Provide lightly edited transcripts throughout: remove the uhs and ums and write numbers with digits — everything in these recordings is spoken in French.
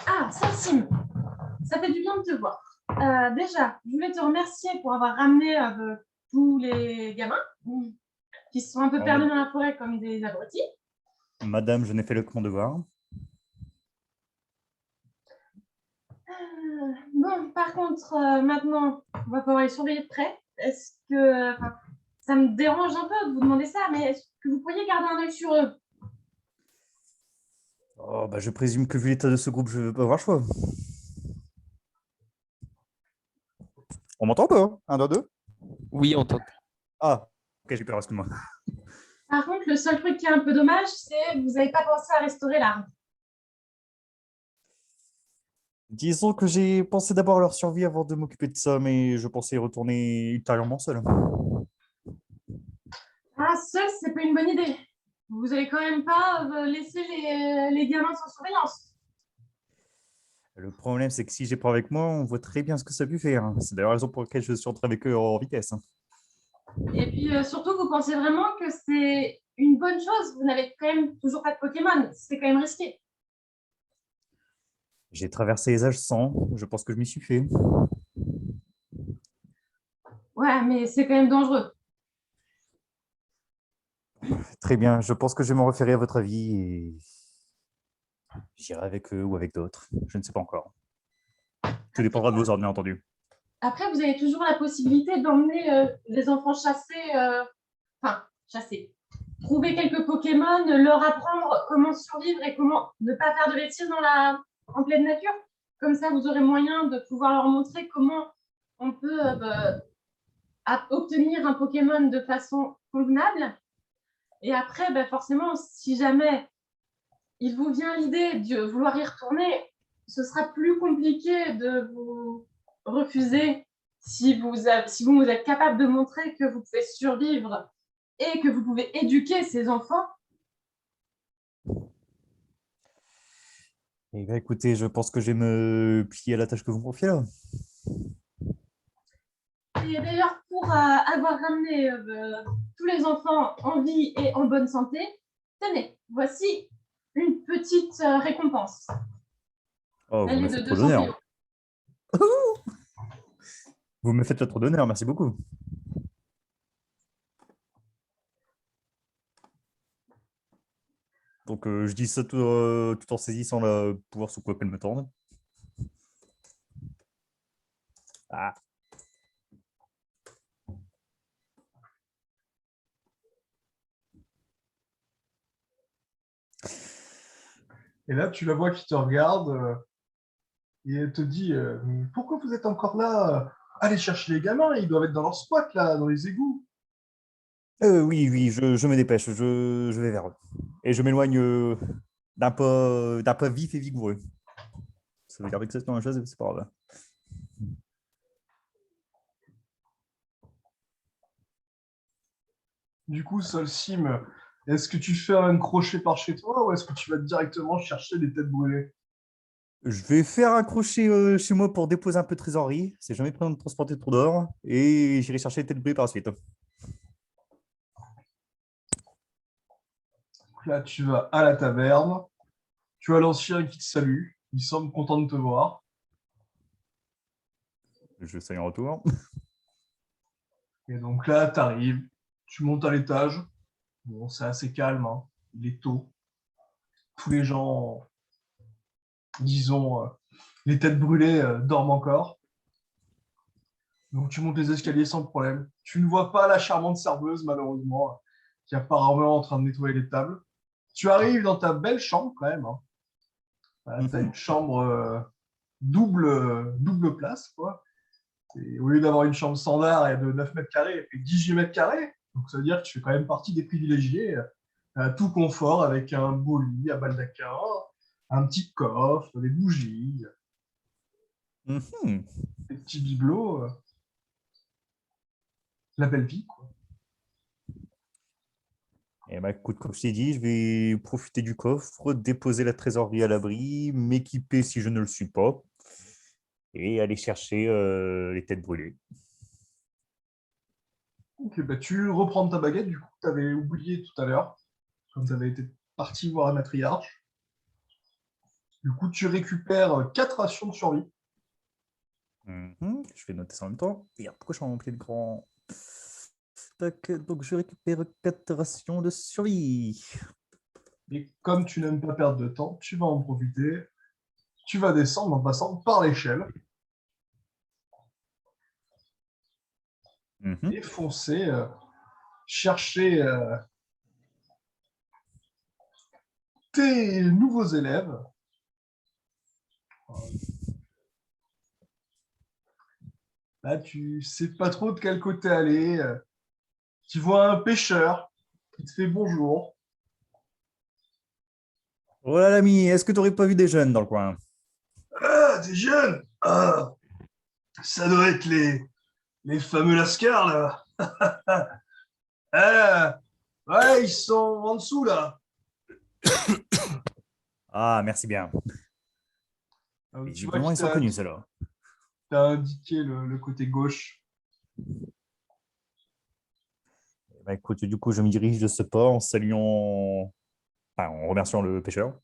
Ah, Saint-Sim, ça fait du bien de te voir. Déjà, je voulais te remercier pour avoir ramené tous les gamins qui se sont un peu Oh, perdus dans la forêt comme des abrutis. madame, je n'ai fait le que mon devoir. Bon, par contre, maintenant, on va pouvoir les surveiller de près. Est-ce que, ça me dérange un peu de vous demander ça, mais est-ce que vous pourriez garder un œil sur eux? Oh, bah, je présume que vu l'état de ce groupe, je ne vais pas avoir le choix. On m'entend pas, hein? Un, deux, deux. Oui, on t'entend. Ah, ok, j'ai peur, excuse-moi. Par contre, le seul truc qui est un peu dommage, c'est que vous n'avez pas pensé à restaurer l'arbre. Disons que j'ai pensé d'abord à leur survie avant de m'occuper de ça, mais je pensais y retourner ultérieurement seul. Ah, seul, c'est pas une bonne idée. Vous allez quand même pas laisser les gamins sans surveillance. Le problème, c'est que si j'ai pas avec moi, on voit très bien ce que ça a pu faire. C'est d'ailleurs la raison pour laquelle je suis entré avec eux en vitesse. Et puis surtout, vous pensez vraiment que c'est une bonne chose. Vous n'avez quand même toujours pas de Pokémon. C'est quand même risqué. J'ai traversé les âges 100, je pense que je m'y suis fait. Ouais, mais c'est quand même dangereux. Très bien, je pense que je vais m'en référer à votre avis et j'irai avec eux ou avec d'autres. Je ne sais pas encore. Tout dépendra de vos ordres, bien entendu. Après, vous avez toujours la possibilité d'emmener les enfants chasser, enfin, chasser. Trouver quelques Pokémon, leur apprendre comment survivre et comment ne pas faire de bêtises en pleine nature. Comme ça, vous aurez moyen de pouvoir leur montrer comment on peut obtenir un Pokémon de façon convenable. Et après, forcément, si jamais il vous vient l'idée de vouloir y retourner, ce sera plus compliqué de vous refuser si vous êtes capable de montrer que vous pouvez survivre et que vous pouvez éduquer ces enfants. Eh bien, écoutez, je pense que je vais me plier à la tâche que vous me confiez là. Et d'ailleurs, pour avoir ramené tous les enfants en vie et en bonne santé, tenez, voici une petite récompense. Oh, vous Elle me est de faites trop 200 d'honneur. kilos. Vous me faites trop d'honneur, merci beaucoup. Donc, je dis ça tout en saisissant le pouvoir sous quoi qu'elle me tende. Ah, Et là, tu la vois qui te regarde et elle te dit mais pourquoi vous êtes encore là? Allez chercher les gamins, ils doivent être dans leur spot, là, dans les égouts. oui, oui, je me dépêche, je vais vers eux. Et je m'éloigne d'un pas vif et vigoureux. Ça veut dire exactement la même chose, mais c'est pas grave. Du coup, Solsim, est-ce que tu fais un crochet par chez toi ou est-ce que tu vas directement chercher des têtes brûlées? Je vais faire un crochet chez moi pour déposer un peu de trésorerie. C'est jamais besoin de transporter trop d'or. Et j'irai chercher les têtes brûlées par la suite. Donc là, tu vas à la taverne, tu as l'ancien qui te salue, il semble content de te voir. Je salue en retour. Et donc là, tu arrives, tu montes à l'étage. Bon, c'est assez calme, hein. Il est tôt. Tous les gens, disons, les têtes brûlées dorment encore. Donc tu montes les escaliers sans problème. Tu ne vois pas la charmante serveuse, malheureusement, qui est apparemment en train de nettoyer les tables. Tu arrives dans ta belle chambre quand même, hein. Voilà, tu as une chambre double place, quoi. Et au lieu d'avoir une chambre standard et de 9 mètres carrés, elle fait 18 mètres carrés. Donc ça veut dire que tu fais quand même partie des privilégiés. Tout confort avec un beau lit à baldaquin, un petit coffre, des bougies, Mhm. des petits bibelots. La belle vie, quoi. Et bah, écoute, comme je t'ai dit, je vais profiter du coffre, déposer la trésorerie à l'abri, m'équiper si je ne le suis pas, et aller chercher les têtes brûlées. Ok, bah, tu reprends ta baguette, du coup, tu avais oublié tout à l'heure, quand tu avais été parti voir la matriarche. Du coup, tu récupères 4 rations de survie. Je vais noter ça en même temps. Et pourquoi je suis en plein grand. Tac, donc je récupère 4 rations de survie. Et comme tu n'aimes pas perdre de temps, tu vas en profiter. Tu vas descendre en passant par l'échelle Mhm. et foncer, chercher tes nouveaux élèves. Là, tu sais pas trop de quel côté aller. Tu vois un pêcheur qui te fait bonjour. Voilà l'ami, est-ce que tu n'aurais pas vu des jeunes dans le coin? Ah, t'es jeune. Ah, ça doit être les fameux lascars, là. Ah, ouais, ils sont en dessous, là. Ah, merci bien. Donc, tu vois Visiblement, qu'il ils sont connus, ceux-là. t'a indiqué le côté gauche. Bah, écoute, du coup, je me dirige de ce pas en saluant, enfin, en remerciant le pêcheur.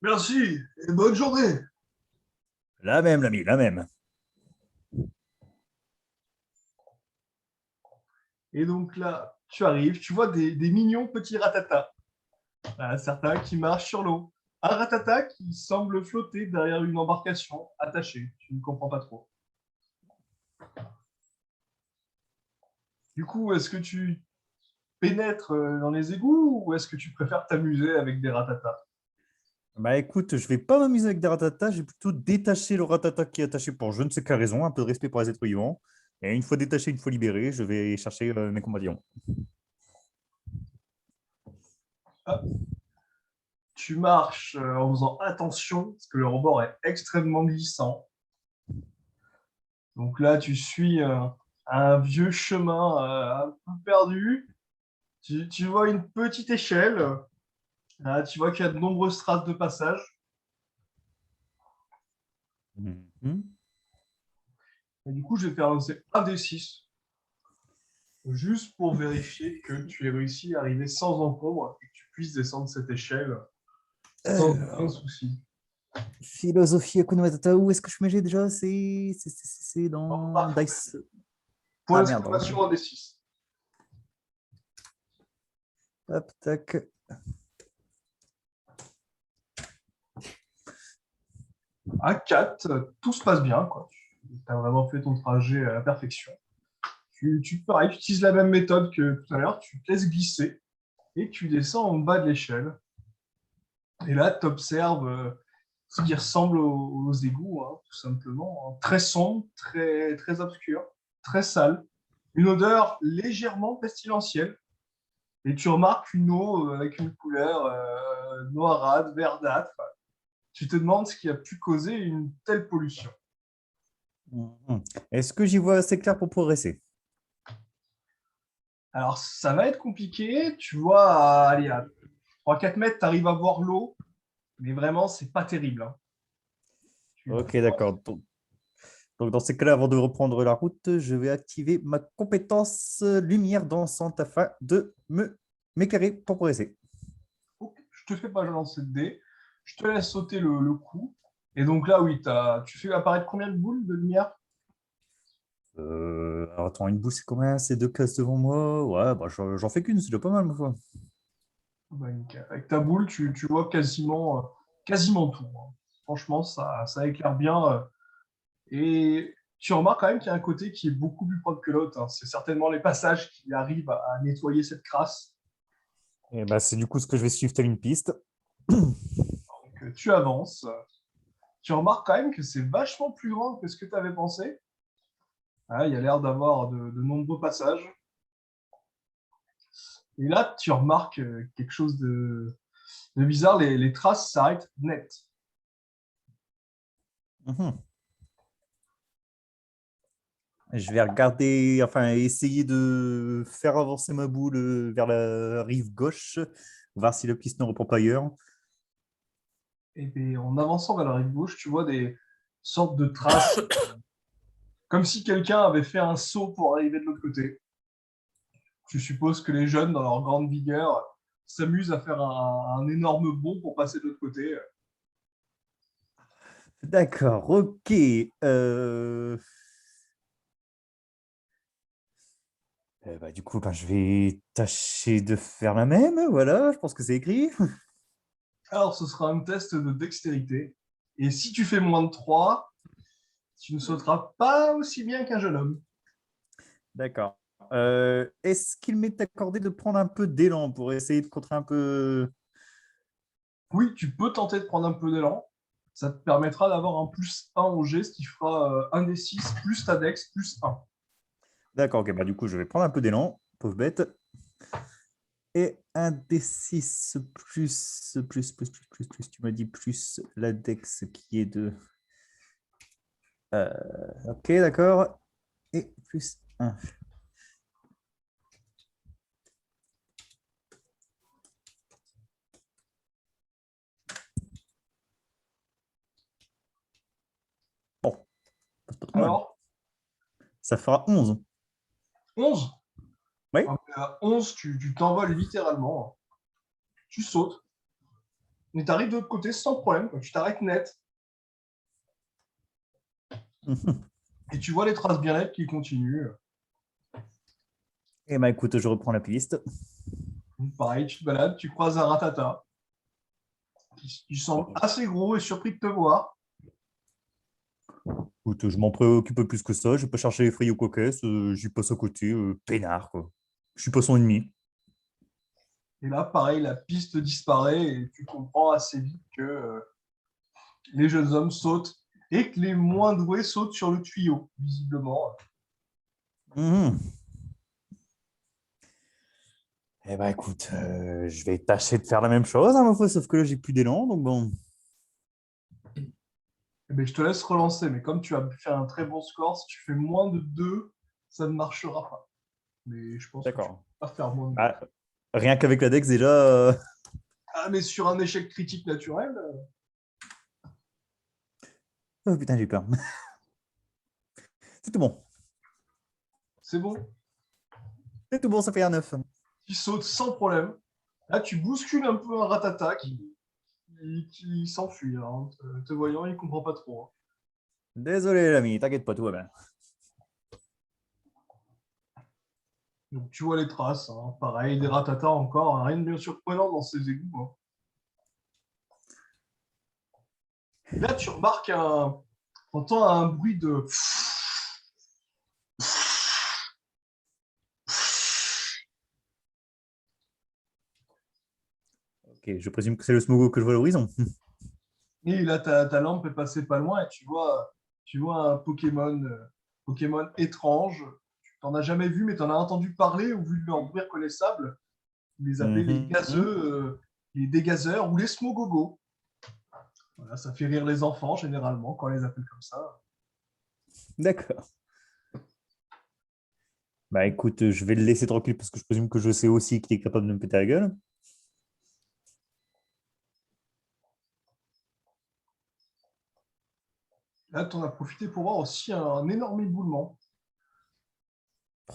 Merci et bonne journée. La même, l'ami, la même. Et donc là, tu arrives, tu vois des mignons petits ratatas. Certains qui marchent sur l'eau. Un ratata qui semble flotter derrière une embarcation attachée. Tu ne comprends pas trop. Du coup, est-ce que tu pénètres dans les égouts ou est-ce que tu préfères t'amuser avec des ratatas? Bah écoute, je vais pas m'amuser avec des ratatas, je vais plutôt détacher le ratata qui est attaché pour je ne sais quelle raison, un peu de respect pour les êtres vivants. Et une fois détaché, une fois libéré, je vais chercher mes compagnons. Hop, tu marches en faisant attention parce que le rebord est extrêmement glissant. Donc là, tu suis un vieux chemin un peu perdu. Tu vois une petite échelle. Là, tu vois qu'il y a de nombreuses traces de passage. Mhm. Et du coup, je vais faire lancer un des 6 juste pour vérifier que tu aies réussi à arriver sans encombre et que tu puisses descendre cette échelle sans aucun Alors, souci. philosophie Hakuna Matata, où est-ce que je mets déjà? C'est Alors, dans parfait. Dice. Point Ah merde, pardon. d'exclamation, un des 6. Hop, tac. À 4, tout se passe bien. Tu as vraiment fait ton trajet à la perfection. Pareil, tu utilises la même méthode que tout à l'heure. Tu te laisses glisser et tu descends en bas de l'échelle. Et là, tu observes ce qui ressemble aux égouts, hein, tout simplement. Hein. Très sombre, très, très obscur, très sale. Une odeur légèrement pestilentielle. Et tu remarques une eau avec une couleur noirâtre, verdâtre. Tu te demandes ce qui a pu causer une telle pollution. Mhm. Est-ce que j'y vois assez clair pour progresser? Alors, ça va être compliqué. Tu vois, allez, à 3-4 mètres, tu arrives à voir l'eau, mais vraiment, c'est pas terrible. Hein. Ok, d'accord. Donc, dans ces cas-là, avant de reprendre la route, je vais activer ma compétence lumière dansante afin de m'éclairer pour progresser. Ok, je te fais pas lancer de dés. Je te laisse sauter le coup. Et donc là, oui, tu fais apparaître combien de boules de lumière? Alors, attends, une boule, c'est combien? C'est 2 cases devant moi? Ouais, bah, j'en fais qu'une, c'est déjà pas mal, ma foi. Bah, nickel. Avec ta boule, tu vois quasiment tout. Hein. Franchement, ça éclaire bien. Et tu remarques quand même qu'il y a un côté qui est beaucoup plus propre que l'autre. Hein. C'est certainement les passages qui arrivent à nettoyer cette crasse. Et bah, c'est du coup ce que je vais suivre telle une piste. Donc, tu avances. Tu remarques quand même que c'est vachement plus grand que ce que tu avais pensé. Ah, il y a l'air d'avoir de nombreux passages. Et là, tu remarques quelque chose de bizarre. Les traces s'arrêtent net. Mhm. Je vais regarder, enfin, essayer de faire avancer ma boule vers la rive gauche, voir si la piste ne reprend pas ailleurs. Et bien, en avançant vers la rive gauche, tu vois des sortes de traces, comme si quelqu'un avait fait un saut pour arriver de l'autre côté. Tu supposes que les jeunes, dans leur grande vigueur, s'amusent à faire un énorme bond pour passer de l'autre côté. D'accord, ok. Du coup, je vais tâcher de faire la même. Voilà, je pense que c'est écrit. Alors, ce sera un test de dextérité. Et si tu fais moins de 3, tu ne sauteras pas aussi bien qu'un jeune homme. D'accord. Est-ce qu'il m'est accordé de prendre un peu d'élan pour essayer de contrer un peu... Oui, tu peux tenter de prendre un peu d'élan. Ça te permettra d'avoir un plus 1 au jet, ce qui fera 1 des 6 plus ta dex plus 1. D'accord, ok. Du coup, je vais prendre un peu d'élan, pauvre bête. Et un D6 plus, tu m'as dit plus l'index qui est de... euh, ok, d'accord. Et plus un. Bon, c'est pas trop mal. Alors, Ça fera 11. 11. Oui. À 11, tu t'envoles littéralement. Tu sautes. Mais tu arrives de l'autre côté sans problème. Tu t'arrêtes net. Et tu vois les traces bien nettes qui continuent. Et écoute, je reprends la piste. Pareil, tu te balades, tu croises un ratata qui semble assez gros et surpris de te voir. Écoute, je m'en préoccupe plus que ça. Je vais pas chercher les fruits aux coquesses. J'y passe à côté, peinard, quoi. Je suis pas son ennemi. Et là, pareil, la piste disparaît et tu comprends assez vite que les jeunes hommes sautent et que les moins doués sautent sur le tuyau, visiblement. Mhm. Écoute, je vais tâcher de faire la même chose, hein, ma foi, sauf que là, j'ai plus d'élan, donc bon. Eh bien, je te laisse relancer, mais comme tu as fait un très bon score, si tu fais moins de 2, ça ne marchera pas. Mais je pense que tu ne D'accord. peux pas faire moins de 2. Ah, rien qu'avec la Dex, déjà. Ah, mais sur un échec critique naturel, Oh putain, j'ai peur. C'est tout bon. c'est bon. C'est tout bon, ça fait un 9. Tu sautes sans problème. Là, tu bouscules un peu un ratata qui s'enfuit. Hein. Te voyant, il ne comprend pas trop. Hein. Désolé, l'ami, t'inquiète pas, tout va bien. Donc, tu vois les traces. Hein. Pareil, des ratatas encore. Hein. Rien de bien surprenant dans ces égouts. Hein. Et là, tu remarques entends un bruit de. Ok, je présume que c'est le smogo que je vois à l'horizon. Et là, ta lampe est passée pas loin et tu vois un Pokémon étrange. Tu t'en as jamais vu, mais tu en as entendu parler ou vu leur bruit reconnaissable. Vous les appelez les Mhm. gazeux, les dégazeurs ou les smogogos. Voilà, ça fait rire les enfants généralement quand on les appelle comme ça. D'accord. Écoute, je vais le laisser tranquille parce que je présume que je sais aussi qu'il est capable de me péter la gueule. Là, tu en as profité pour voir aussi un énorme éboulement.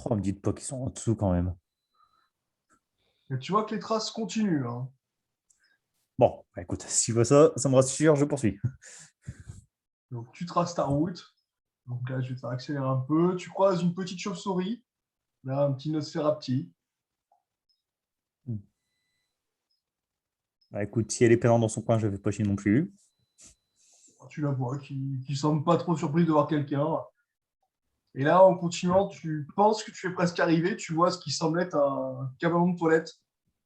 Oh, me dites pas qu'ils sont en dessous quand même. Et tu vois que les traces continuent. Hein. Bon, écoute, s'il voit ça, ça me rassure, je poursuis. Donc, tu traces ta route. Donc là, je vais te faire accélérer un peu. Tu croises une petite chauve-souris. Là, un petit Nosferapti. Écoute, si elle est peinante dans son coin, je ne vais pas chier non plus. Tu la vois, qui semble pas trop surprise de voir quelqu'un. Et là, en continuant, tu penses que tu es presque arrivé. Tu vois ce qui semble être un cabanon de toilette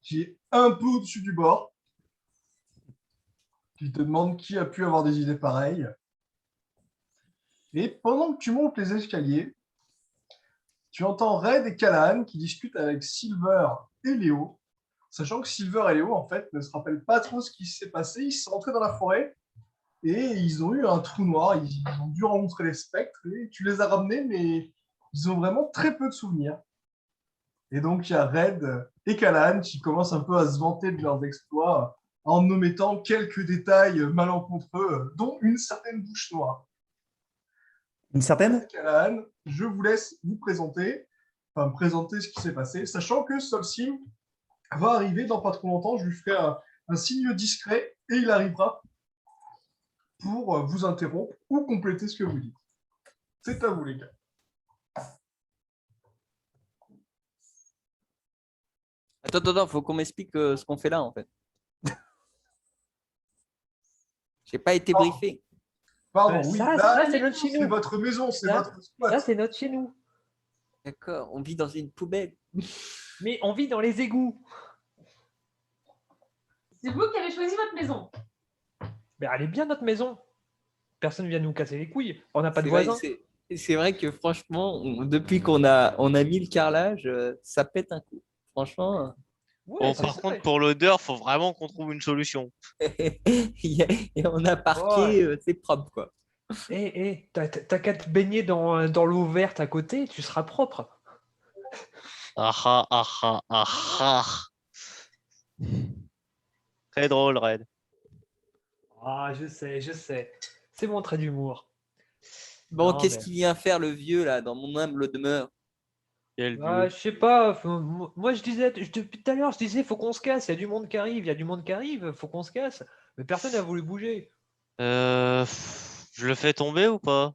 qui est un peu au-dessus du bord. Tu te demandes qui a pu avoir des idées pareilles. Et pendant que tu montes les escaliers, tu entends Red et Callahan qui discutent avec Silver et Léo, sachant que Silver et Léo, en fait, ne se rappellent pas trop ce qui s'est passé. Ils sont rentrés dans la forêt et ils ont eu un trou noir. Ils ont dû rencontrer les spectres et tu les as ramenés, mais ils ont vraiment très peu de souvenirs. Et donc, il y a Red et Callahan qui commencent un peu à se vanter de leurs exploits en omettant quelques détails malencontreux, dont une certaine bouche noire. Une certaine? Callahan, je vous laisse vous présenter, enfin me présenter ce qui s'est passé, sachant que Solsim va arriver dans pas trop longtemps. Je lui ferai un signe discret et il arrivera pour vous interrompre ou compléter ce que vous dites. C'est à vous, les gars. Attends, faut qu'on m'explique ce qu'on fait là, en fait. J'ai pas été briefé. Pardon, oui, ça, là, c'est notre chez c'est nous. votre maison, c'est Ça, votre squat. Ça, c'est notre chez nous. D'accord, on vit dans une poubelle. Mais on vit dans les égouts. C'est vous qui avez choisi votre maison. Mais elle est bien, notre maison. Personne ne vient nous casser les couilles. On n'a pas de C'est vrai, voisins. c'est vrai que franchement, depuis qu'on a mis le carrelage, ça pète un coup. Franchement. Ouais, Bon, c'est par ça. contre, pour l'odeur, faut vraiment qu'on trouve une solution. Et on a parqué, c'est propre, quoi. T'as qu'à te baigner dans l'eau verte à côté, tu seras propre. Ah ah ah ah ah ah. Très drôle, Red. Ah, je sais. C'est mon trait d'humour. Bon, Non, qu'est-ce mais- qu'il vient faire le vieux, là, dans mon humble demeure? Quel Ah, vieux. je sais pas. Moi, depuis tout à l'heure, je disais, faut qu'on se casse. Il y a du monde qui arrive, faut qu'on se casse. Mais personne n'a voulu bouger. Je le fais tomber ou pas?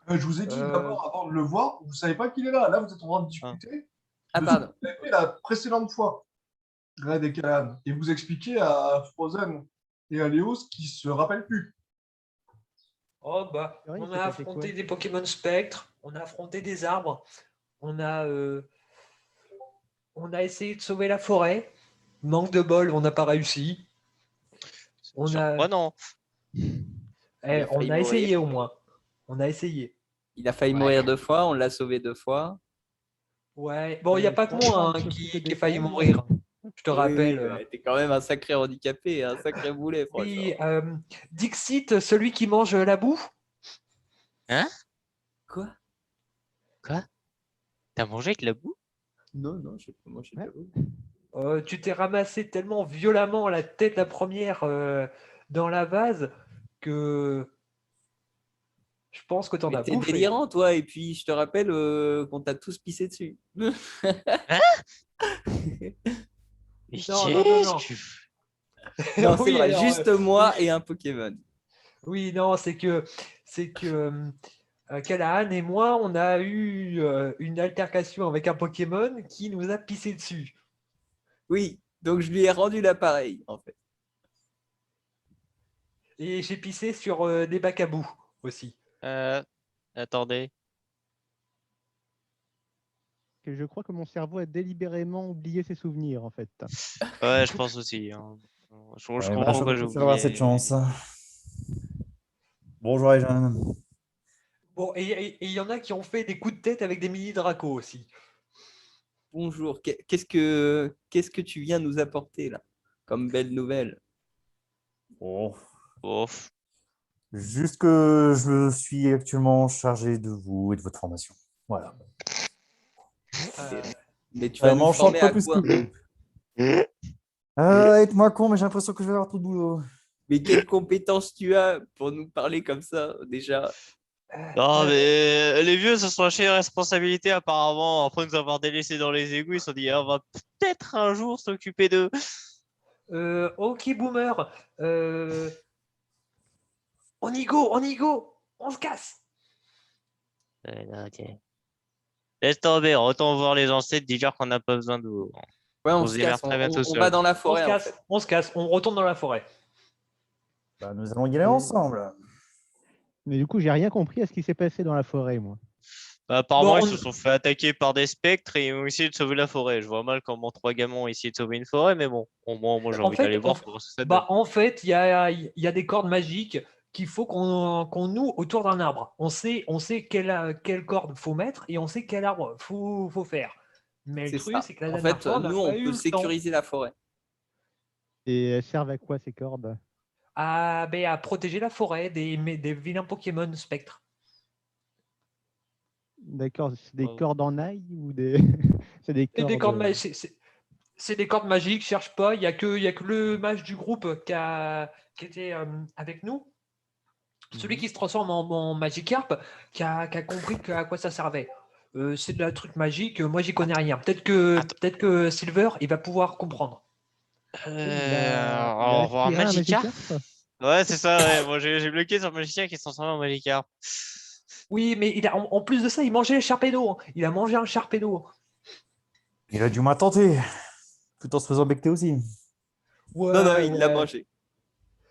Je vous ai dit d'abord, avant de le voir, vous ne savez pas qu'il est là. Là, vous êtes en train de discuter Ah, de ce pardon. que vous avez fait la précédente fois, Red et Callahan. Et vous expliquez à Frozen et à Léo ce qui ne se rappelle plus. Oh, bah, Oui, on c'est a passé affronté quoi des Pokémon spectres, on a affronté des arbres, on a essayé de sauver la forêt. Manque de bol, on n'a pas réussi. On a, Surprenant. a failli on a essayé mourir. au moins. On a essayé. Il a failli mourir 2 fois, on l'a sauvé 2 fois. Ouais. Bon, il n'y a Je pas que pense moi pas hein, que je peux te qui a failli défendre. mourir. Je te Oui, rappelle. oui, t'es quand même un sacré handicapé, un sacré boulet, franchement. Oui, Dixit, celui qui mange la boue. Quoi? Quoi? T'as mangé de la boue? Non, je sais pas, moi, je sais Ouais. pas. Tu t'es ramassé tellement violemment la tête la première dans la vase que je pense que t'en Mais as t'es bouffé. délirant, toi, et puis je te rappelle qu'on t'a tous pissé dessus. Mais Non, non, non, non. qu'est-ce que tu fais? Non, c'est Oui, vrai, alors, juste moi et un Pokémon. oui, non, c'est que Callahan et moi, on a eu une altercation avec un Pokémon qui nous a pissé dessus. Oui, donc je lui ai rendu l'appareil, en fait. Et j'ai pissé sur des bacs à boue aussi. Attendez. Que je crois que mon cerveau a délibérément oublié ses souvenirs, en fait. Ouais, je pense aussi. Hein. Je Ouais, comprends pourquoi j'ai je préfère avoir cette oublié. chance. Bonjour les jeunes. Bon, et il y en a qui ont fait des coups de tête avec des mini-dracos aussi. Bonjour, qu'est-ce que tu viens nous apporter, là, comme belle nouvelle? Bon, Ouf. juste que je suis actuellement chargé de vous et de votre formation. Voilà. Mais tu vas nous M'enchante former pas à plus quoi? que vous. Aide-moi con, mais j'ai l'impression que je vais avoir tout le boulot. Mais quelles compétences tu as pour nous parler comme ça, déjà? Non, mais les vieux se sont lâchés les responsabilités apparemment. Après nous avoir délaissés dans les égouts, ils se sont dit, ah, on va peut-être un jour s'occuper d'eux. Ok, boomer. On y go, on se casse. Ok. Laisse tomber, retourne voir les ancêtres, dis-leur qu'on n'a pas besoin de vous. Ouais, on On se se casse, démerde très bien tout on seul. va dans la On forêt, se en casse, fait. on se casse, on retourne dans la forêt. Bah, nous allons y aller ensemble. Mais du coup, j'ai rien compris à ce qui s'est passé dans la forêt, moi. Bah, apparemment, Bon, ils se sont fait attaquer par des spectres et ils ont essayé de sauver la forêt. Je vois mal comment 3 gamins ont essayé de sauver une forêt, mais bon, au moins, moi j'ai En envie fait, d'aller voir pour ce que ça donne. En fait, il y a des cordes magiques qu'il faut qu'on noue autour d'un arbre. On sait quelle corde faut mettre et on sait quel arbre faut faire. Mais le C'est truc, ça. c'est que la En dernière fait, fois, on n'a nous, pas on eu peut le temps. sécuriser la forêt. Et elles servent à quoi, ces cordes? À protéger la forêt des vilains Pokémon spectres. D'accord, c'est des Oh. cordes en ail ou des... c'est des Et des cordes... cordes c'est des cordes magiques, cherche pas. Il y a que le mage du groupe qui était avec nous. Celui qui se transforme en Magikarp, qui a compris à quoi ça servait. C'est de la truc magique, moi j'y connais rien. Peut-être que Silver, il va pouvoir comprendre. Il a Au revoir, aspiré un Magikarp. Magikarp. Ouais, c'est ça, ouais. Moi, j'ai bloqué sur le magicien qui se transforme en Magikarp. Oui, mais en plus de ça, il mangeait les Sharpedo. Il a mangé un Sharpedo. Il a du moins tenté, tout en se faisant becter aussi. Non, non, Ouais, il l'a ouais. mangé.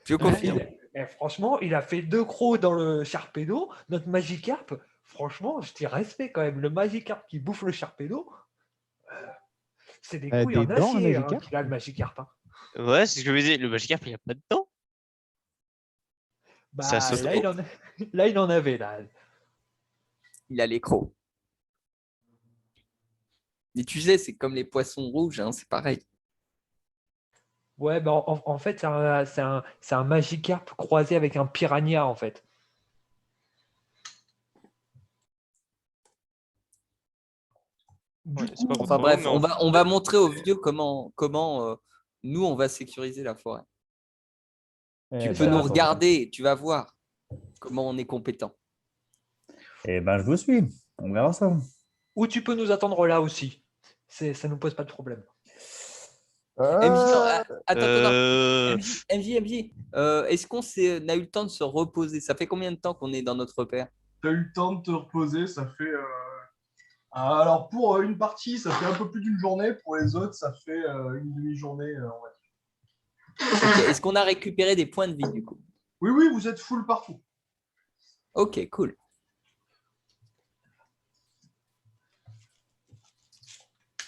Je Ouais, confirme. franchement, il a fait 2 crocs dans le Sharpedo. Notre Magikarp, franchement, je dis respect quand même. Le Magikarp qui bouffe le Sharpedo, c'est des couilles Des en dents, un acier Magikarp? qu'il a le Magikarp. Hein. Ouais, c'est ce que je me disais. Le Magikarp, il a pas de dents. Ça Bah saute là, haut. là, il en avait là. Il a les crocs. Mais tu sais, c'est comme les poissons rouges, hein, c'est pareil. Ouais, bah en fait, c'est un Magikarp croisé avec un Piranha en fait. Du Ouais, c'est pas coup, Enfin votre nom, bref, mais on va montrer aux vieux comment nous, on va sécuriser la forêt. Tu Eh peux ben, nous ça. attendez. regarder, tu vas voir comment on est compétent. Eh ben, je vous suis. On verra ça. Ou tu peux nous attendre là aussi. Ça nous pose pas de problème. MJ, non, attends. euh, MJ, est-ce qu'on a eu le temps de se reposer? Ça fait combien de temps qu'on est dans notre repère? tu as eu le temps de te reposer, ça fait. Alors, pour une partie, ça fait un peu plus d'une journée. Pour les autres, ça fait une demi-journée, on va dire. Ok, est-ce qu'on a récupéré des points de vie du coup? Oui, oui, vous êtes full partout. Ok, cool.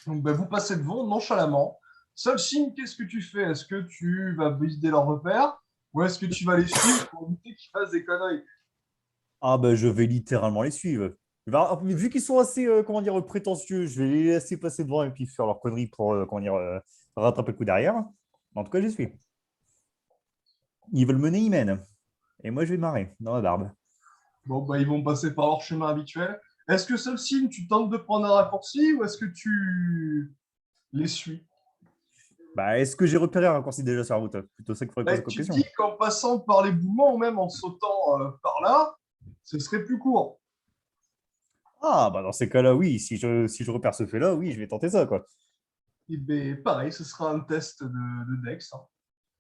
Donc, ben, vous passez devant nonchalamment. Seul signe, qu'est-ce que tu fais? Est-ce que tu vas visiter leur repère ou est-ce que tu vas les suivre pour éviter qu'ils fassent des conneries? Ah ben, je vais littéralement les suivre. Vu qu'ils sont assez, comment dire, prétentieux, je vais les laisser passer devant et puis faire leur connerie pour, comment dire, rattraper le coup derrière. En tout cas, j'y suis. Ils veulent mener, ils mènent. Et moi, je vais marrer dans la barbe. Bon, bah, ils vont passer par leur chemin habituel. Est-ce que seul signe, tu tentes de prendre un raccourci ou est-ce que tu les suis? Bah, est-ce que j'ai repéré un raccourci déjà sur la route? Plutôt ça qu'il faudrait Bah, poser comme tu te question. dis qu'en passant par les boulements ou même en sautant par là, ce serait plus court. Ah, bah dans ces cas-là, oui. Si je repère ce fait-là, oui, je vais tenter ça, quoi. Et ben, pareil, ce sera un test de Dex. Hein.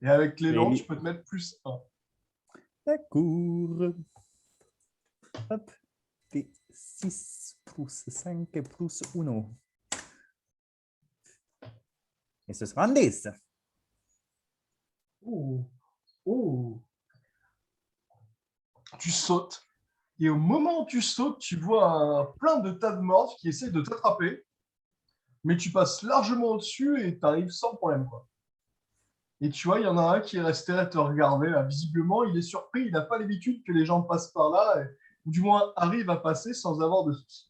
Et avec l'élan, tu Et... peux te mettre +1. D'accord. Hop. T6 plus 5 plus 1. Et ce sera un 10. Oh, oh. Tu sautes. Et au moment où tu sautes, tu vois plein de tas de morts qui essaient de t'attraper. Mais tu passes largement au-dessus et tu arrives sans problème. Quoi. Et tu vois, il y en a un qui est resté à te regarder. Là. Visiblement, il est surpris. Il n'a pas l'habitude que les gens passent par là. Ou du moins, arrivent à passer sans avoir de soucis.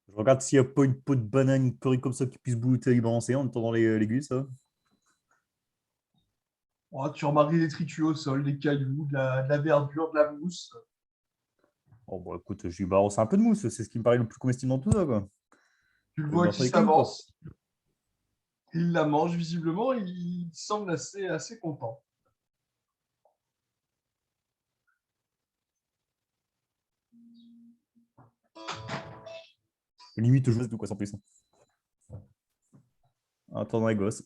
Je regarde s'il n'y a pas une peau de banane, une connerie comme ça qui puisse bouter et balancer en attendant les gus, ça. Oh, tu remarques des détritus au sol, des cailloux, de la verdure, de la mousse. Oh, bon, écoute, je lui balance un peu de mousse. C'est ce qui me paraît le plus comestible dans tout ça, quoi. Tu le Le vois mettre qui dans les cailloux, quoi. s'avance. Il la mange visiblement. Il semble assez content. Limite, je sais de quoi sans plus. En attendant les gosses.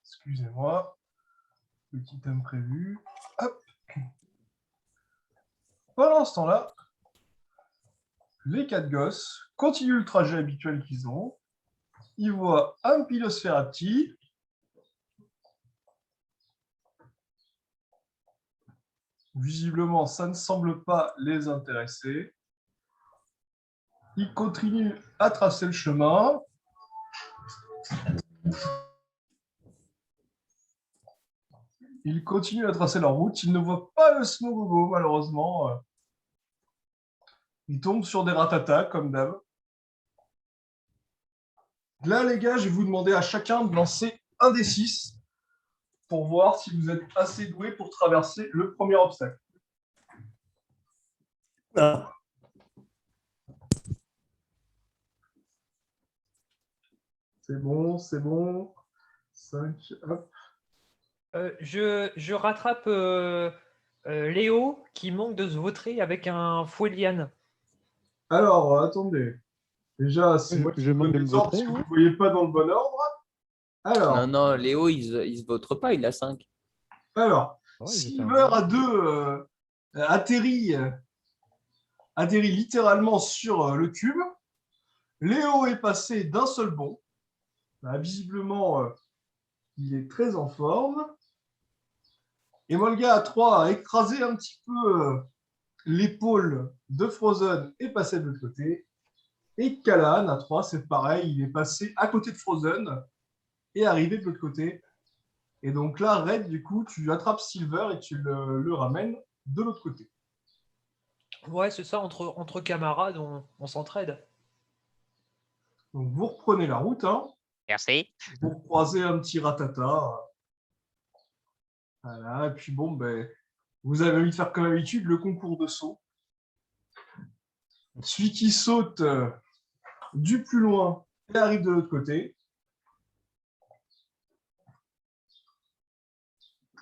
Excusez-moi. Petit imprévu. Hop. Pendant ce temps-là, les quatre gosses continuent le trajet habituel qu'ils ont. Ils voient un Pilosferati. Visiblement, ça ne semble pas les intéresser. Ils continuent à tracer le chemin. Ils continuent à tracer leur route. Ils ne voient pas le Smogogo, malheureusement. Ils tombent sur des ratatas, comme d'hab. Là, les gars, je vais vous demander à chacun de lancer un des 6 pour voir si vous êtes assez doué pour traverser le premier obstacle. Ah. C'est bon, c'est bon. 5, hop. Je rattrape Léo qui manque de se vautrer avec un fouet liane. Alors, attendez. Déjà, c'est moi qui Je vous manque donne de les me ordres voter, parce que vous moi. ne voyez pas dans le bon ordre. Alors, Non, Léo, il se vote pas, il a 5. Ouais, j'ai fait un Silver bon à jeu. 2 atterrit littéralement sur le cube. Léo est passé d'un seul bond. Bah, visiblement, il est très en forme. Et Molga à 3 a écrasé un petit peu l'épaule de Frozen et passé de l'autre côté. Et Callahan à 3, c'est pareil, il est passé à côté de Frozen et arrivé de l'autre côté. Et donc là, Red, du coup, tu attrapes Silver et tu le ramènes de l'autre côté. Ouais, c'est ça, entre camarades, on s'entraide. Donc vous reprenez la route, hein. Merci. Vous croisez un petit ratata. Voilà, et puis bon, ben, vous avez envie de faire comme d'habitude le concours de saut. Celui qui saute du plus loin et arrive de l'autre côté.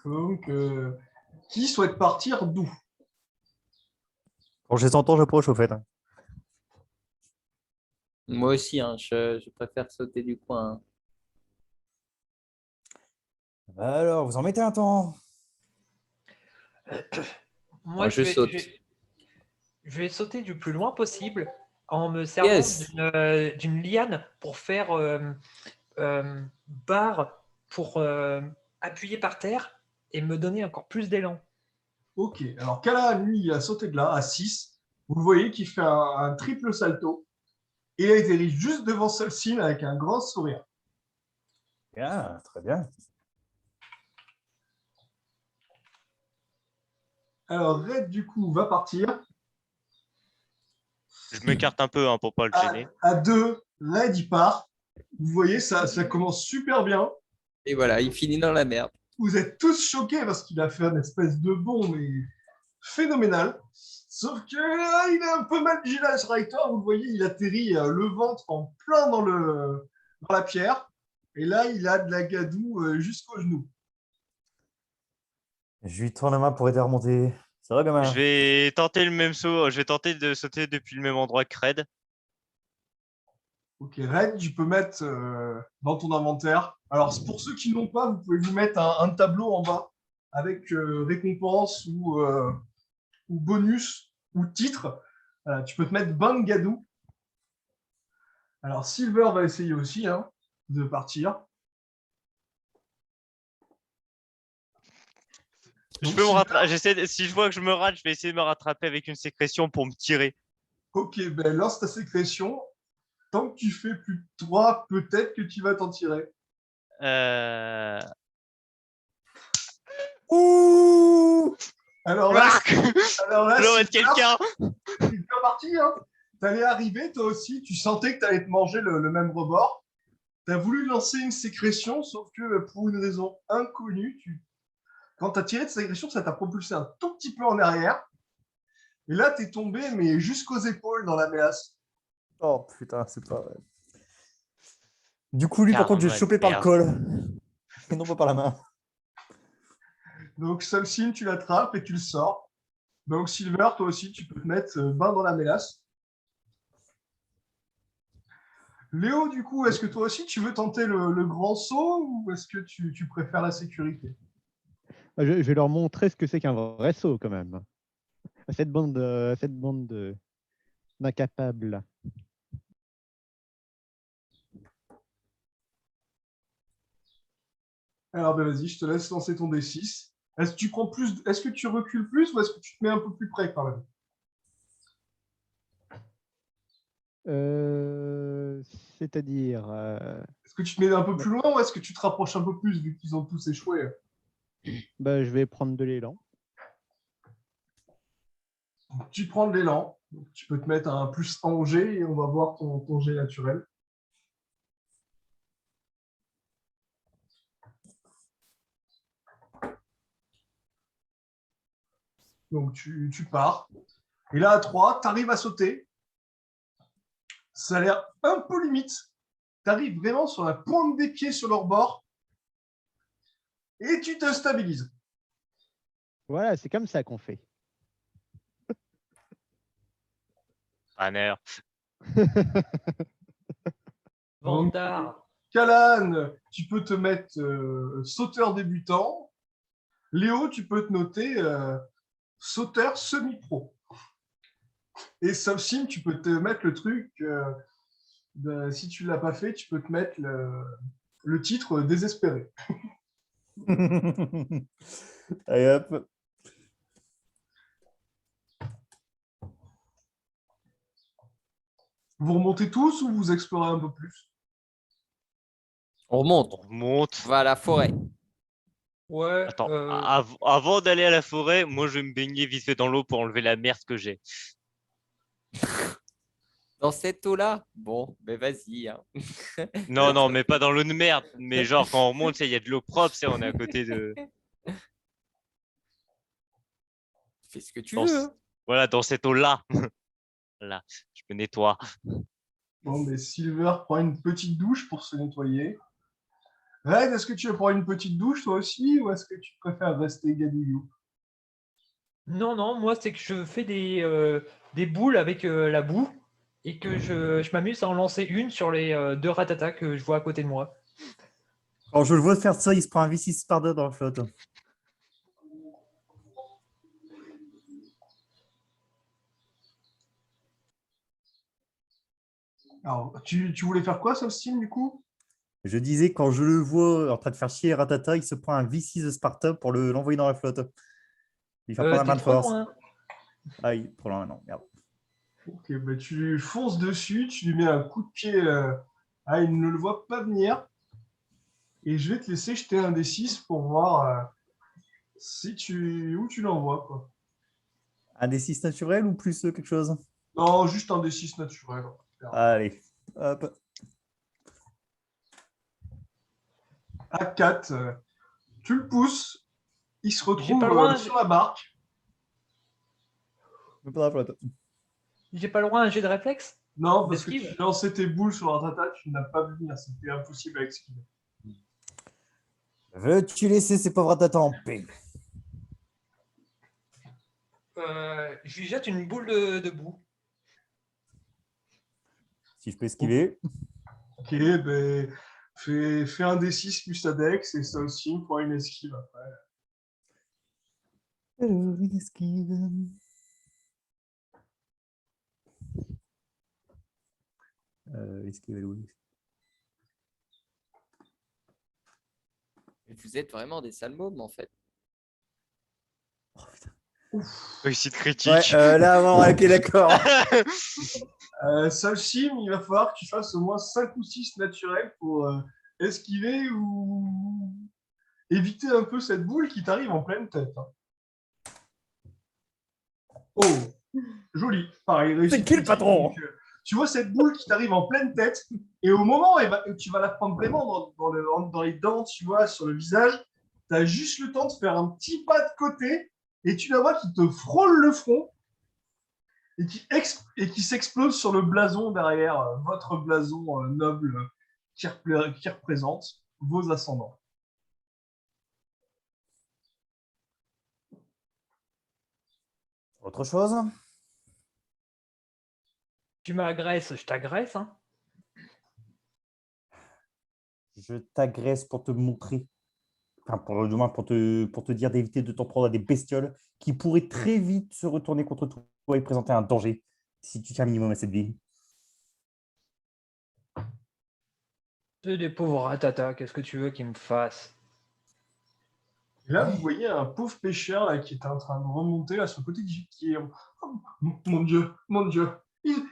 Donc, qui souhaite partir d'où? Quand j'ai 100 ans, j'approche au fait. Hein. Moi aussi, hein, je préfère sauter du coin. Hein. Alors, vous en mettez un temps. Moi, Je saute. je vais sauter du plus loin possible en me servant Yes. d'une liane pour faire barre pour appuyer par terre et me donner encore plus d'élan. Ok, alors Kala, lui, il a sauté de là à 6. Vous le voyez qui fait un triple salto. Et il atterrit juste devant Solsine avec un grand sourire. Bien, très bien. Alors, Red, du coup, va partir. Je m'écarte un peu hein, pour pas le gêner. À 2, Red, il part. Vous voyez, ça commence super bien. Et voilà, il finit dans la merde. Vous êtes tous choqués parce qu'il a fait un espèce de bond, mais phénoménal. Sauf que il a un peu mal vigilé sur trajectoire. Vous le voyez, il atterrit le ventre en plein dans la pierre. Et là, il a de la gadoue jusqu'au genou. Je lui tourne la main pour aider à remonter. Ça va, Je gamin? vais tenter le même saut. Je vais tenter de sauter depuis le même endroit que Red. Ok, Red, tu peux mettre dans ton inventaire. Alors, pour ceux qui n'ont pas, vous pouvez vous mettre un tableau en bas avec récompense ou bonus ou titre. Tu peux te mettre Bang Gadou. Alors, Silver va essayer aussi hein, de partir. Je Donc, peux me Silver, rattraper. Si je vois que je me rate, je vais essayer de me rattraper avec une sécrétion pour me tirer. ok, ben lance ta sécrétion. Tant que tu fais plus de 3, peut-être que tu vas t'en tirer. Euh... Ouh! Alors là, Marc alors là Je dois être Silver, quelqu'un. c'est bien parti. Hein. Tu allais arriver, toi aussi. Tu sentais que tu allais te manger le même rebord. Tu as voulu lancer une sécrétion, sauf que pour une raison inconnue, quand tu as tiré de sécrétion, ça t'a propulsé un tout petit peu en arrière. Et là, tu es tombé, mais jusqu'aux épaules dans la mélasse. Oh putain, c'est pas vrai. Du coup, lui, par contre, j'ai Karma de chopé par le merde. col. Et non pas par la main. Donc, Solsine, tu l'attrapes et tu le sors. Donc, Silver, toi aussi, tu peux te mettre bain dans la mélasse. Léo, du coup, est-ce que toi aussi, tu veux tenter le grand saut ou est-ce que tu préfères la sécurité? Je vais leur montrer ce que c'est qu'un vrai saut, quand même. À cette bande d'incapables. Alors, ben vas-y, je te laisse lancer ton D6. Est-ce que tu recules plus ou est-ce que tu te mets un peu plus près quand même? C'est-à-dire, Est-ce que tu te mets un peu plus loin ou est-ce que tu te rapproches un peu plus vu qu'ils ont tous échoué? je vais prendre de l'élan. Tu prends de l'élan. Tu peux te mettre un plus en jet et on va voir ton jet naturel. Donc tu pars. Et là, à 3, tu arrives à sauter. Ça a l'air un peu limite. Tu arrives vraiment sur la pointe des pieds sur leur bord. Et tu te stabilises. Voilà, c'est comme ça qu'on fait. Banner. Vantard. Calan, tu peux te mettre sauteur débutant. Léo, tu peux te noter sauteur semi-pro. Et Samsim, tu peux te mettre le truc, si tu ne l'as pas fait, tu peux te mettre le titre désespéré. Allez hop. Vous remontez tous ou vous explorez un peu plus? On remonte. On remonte. On va à la forêt. Ouais. Attends, avant d'aller à la forêt, moi je vais me baigner vite fait dans l'eau pour enlever la merde que j'ai. Dans cette eau-là? Bon, mais vas-y. Hein. Non, non, mais pas dans l'eau de merde. Mais genre, quand on remonte, il y a de l'eau propre, on est à côté de. Fais ce que tu Dans veux. ce- Hein. Voilà, dans cette eau-là. Là, je me nettoie. Bon, mais Silver prend une petite douche pour se nettoyer. Red, est-ce que tu veux prendre une petite douche toi aussi ou est-ce que tu préfères rester gadouillou? Non, non, moi, c'est que je fais des boules avec la boue et que je m'amuse à en lancer une sur les 2 ratatas que je vois à côté de moi. Quand je le vois faire ça, il se prend un V6 Sparta dans la flotte. Alors, tu voulais faire quoi, Samsim, du coup? Je disais, quand je le vois en train de faire chier Ratata, il se prend un V6 de Sparta pour l'envoyer dans la flotte. Il fait pas la T'es main de trop force. loin. Aïe, trop loin, non, merde. Ok, bah tu fonces dessus, tu lui mets un coup de pied. Il ne le voit pas venir. Et je vais te laisser jeter un D6 pour voir où tu l'envoies, quoi. Un D6 naturel ou plus quelque chose? Non, juste un D6 naturel. Allez, hop. À 4, tu le pousses, il se J'ai retrouve pas le droit, sur la barque. Pas dans la flotte. j'ai pas le droit à un jet de réflexe? Non, parce que D'esquive. tu lançais tes boules sur la tata, tu n'as pas vu venir, c'était impossible à esquiver. Veux-tu laisser ces pauvres Ratata en paix? Je lui jette une boule de boue. Si je peux esquiver. Ok, ben fais un D6 plus ta dex et ça aussi pour une esquive après. Une esquive. Esquive, oui. Vous êtes vraiment des salmômes, en fait. Réussite critique. Ouais, là, bon, ok, d'accord. Salsim, il va falloir que tu fasses au moins 5 ou 6 naturels pour esquiver ou éviter un peu cette boule qui t'arrive en pleine tête. Hein. Oh, joli. Pareil, réussite C'est qui le critique. patron? Donc, tu vois cette boule qui t'arrive en pleine tête et au moment où tu vas la prendre vraiment dans les dents, tu vois, sur le visage, tu as juste le temps de faire un petit pas de côté et tu la vois qui te frôle le front et qui s'explose sur le blason derrière, votre blason noble qui représente vos ascendants. Autre chose? Tu m'agresses, je t'agresse. Hein. Je t'agresse pour te montrer, enfin, du moins pour te dire d'éviter de t'en prendre à des bestioles qui pourraient très vite se retourner contre toi et présenter un danger si tu tiens un minimum à cette vie. C'est des pauvres ratatas, qu'est-ce que tu veux qu'ils me fassent? Et là, vous voyez un pauvre pêcheur là, qui est en train de remonter là, sur le côté qui est... Oh, mon Dieu,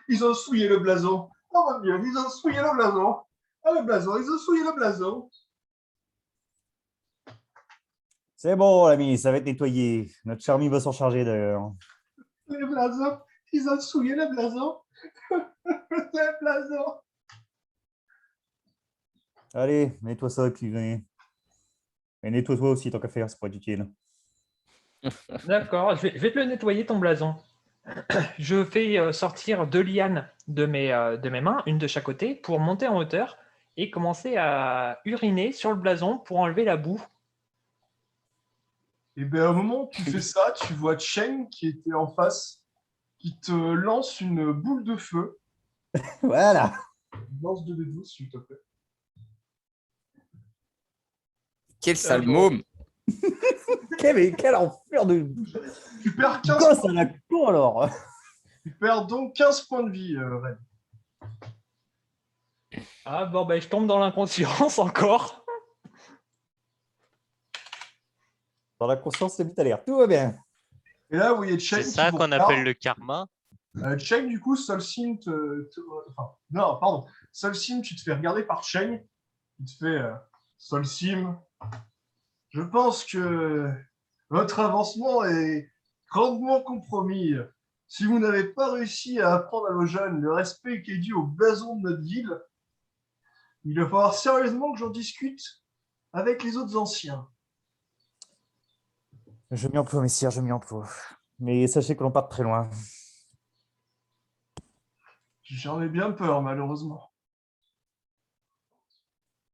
ils ont souillé le blason. Oh mon Dieu, ils ont souillé le blason. Oh le blason, ils ont souillé le blason. C'est bon, l'ami, ça va être nettoyé. Notre Charmy va s'en charger d'ailleurs. Le blason, ils ont souillé le blason. Le blason. Allez, nettoie ça et puis venez. Et nettoie-toi aussi, tant qu'à faire, ça pourrait être utile. D'accord, je vais te le nettoyer ton blason. Je fais sortir 2 lianes de mes mains, une de chaque côté, pour monter en hauteur et commencer à uriner sur le blason pour enlever la boue. Et bien au moment où tu fais ça, tu vois Chen qui était en face, qui te lance une boule de feu. Voilà. Lance 2d12, s'il te plaît. Quel sale bon. môme. Quel enfer de Tu perds 15 gosse points. à la con alors. Tu perds donc 15 points de vie, Red. Ah bon, ben, je tombe dans l'inconscience encore. Dans la conscience, c'est vite à l'air. Tout va bien. Et là, vous voyez Chain C'est ça qui vous qu'on regarde. appelle le karma. Chain, du coup, Solsim enfin, non, pardon. Solsim, tu te fais regarder par Chain. Il te fait Solsim, je pense que votre avancement est grandement compromis. Si vous n'avez pas réussi à apprendre à nos jeunes le respect qui est dû au blason de notre ville, il va falloir sérieusement que j'en discute avec les autres anciens. Je m'y emploie, messire, je m'y emploie. Mais sachez que l'on part très loin. J'en ai bien peur, malheureusement.